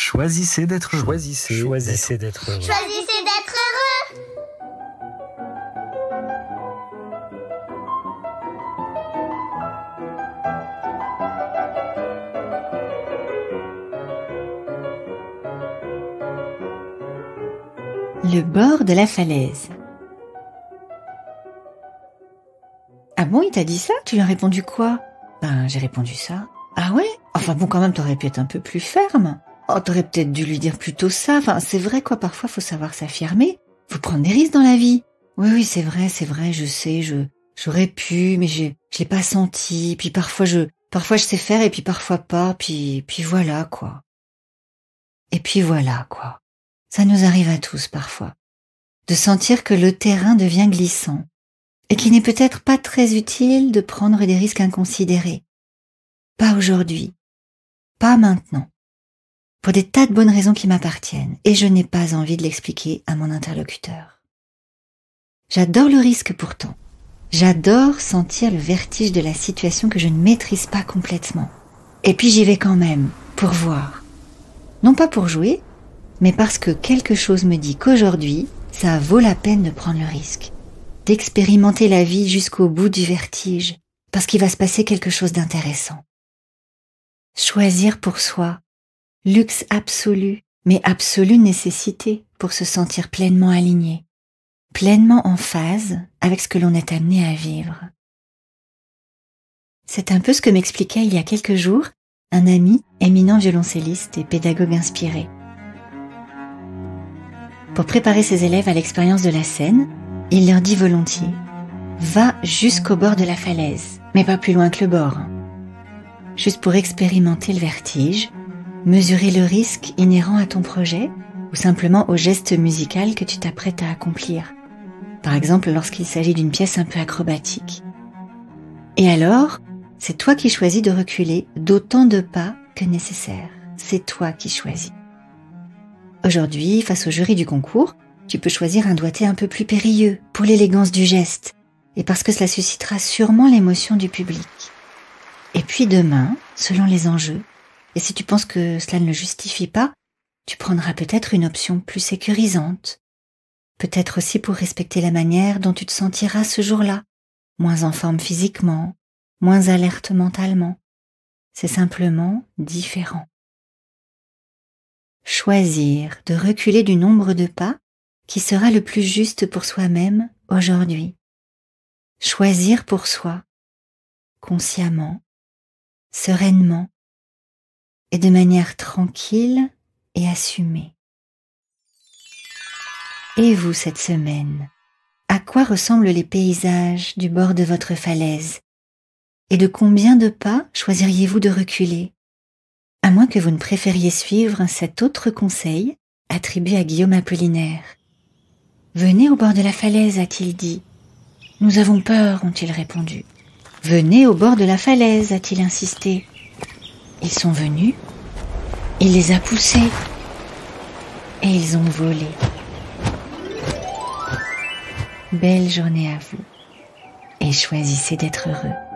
Choisissez d'être heureux. Choisissez d'être heureux. Choisissez d'être heureux. Le bord de la falaise. Ah bon, il t'a dit ça? Tu lui as répondu quoi? Ben, j'ai répondu ça. Ah ouais? Enfin bon, quand même, t'aurais pu être un peu plus ferme. Oh, t'aurais peut-être dû lui dire plutôt ça. Enfin, c'est vrai quoi, parfois, faut savoir s'affirmer. Faut prendre des risques dans la vie. Oui, c'est vrai, je sais, j'aurais pu, mais je l'ai pas senti. Puis parfois je sais faire et puis parfois pas. Puis voilà, quoi. Et puis voilà, quoi. Ça nous arrive à tous parfois. De sentir que le terrain devient glissant. Et qu'il n'est peut-être pas très utile de prendre des risques inconsidérés. Pas aujourd'hui. Pas maintenant. Pour des tas de bonnes raisons qui m'appartiennent, et je n'ai pas envie de l'expliquer à mon interlocuteur. J'adore le risque pourtant. J'adore sentir le vertige de la situation que je ne maîtrise pas complètement. Et puis j'y vais quand même, pour voir. Non pas pour jouer, mais parce que quelque chose me dit qu'aujourd'hui, ça vaut la peine de prendre le risque. D'expérimenter la vie jusqu'au bout du vertige, parce qu'il va se passer quelque chose d'intéressant. Choisir pour soi, luxe absolu, mais absolue nécessité pour se sentir pleinement aligné, pleinement en phase avec ce que l'on est amené à vivre. C'est un peu ce que m'expliquait il y a quelques jours un ami éminent violoncelliste et pédagogue inspiré. Pour préparer ses élèves à l'expérience de la scène, il leur dit volontiers « Va jusqu'au bord de la falaise, mais pas plus loin que le bord. » Juste pour expérimenter le vertige, mesurer le risque inhérent à ton projet ou simplement au geste musical que tu t'apprêtes à accomplir. Par exemple, lorsqu'il s'agit d'une pièce un peu acrobatique. Et alors, c'est toi qui choisis de reculer d'autant de pas que nécessaire. C'est toi qui choisis. Aujourd'hui, face au jury du concours, tu peux choisir un doigté un peu plus périlleux pour l'élégance du geste et parce que cela suscitera sûrement l'émotion du public. Et puis demain, selon les enjeux, et si tu penses que cela ne le justifie pas, tu prendras peut-être une option plus sécurisante. Peut-être aussi pour respecter la manière dont tu te sentiras ce jour-là, moins en forme physiquement, moins alerte mentalement. C'est simplement différent. Choisir de reculer du nombre de pas qui sera le plus juste pour soi-même aujourd'hui. Choisir pour soi, consciemment, sereinement et de manière tranquille et assumée. Et vous cette semaine, à quoi ressemblent les paysages du bord de votre falaise? Et de combien de pas choisiriez-vous de reculer? À moins que vous ne préfériez suivre cet autre conseil attribué à Guillaume Apollinaire. Venez au bord de la falaise, a-t-il dit. Nous avons peur, ont-ils répondu. Venez au bord de la falaise, a-t-il insisté. Ils sont venus, il les a poussés, et ils ont volé. Belle journée à vous, et choisissez d'être heureux.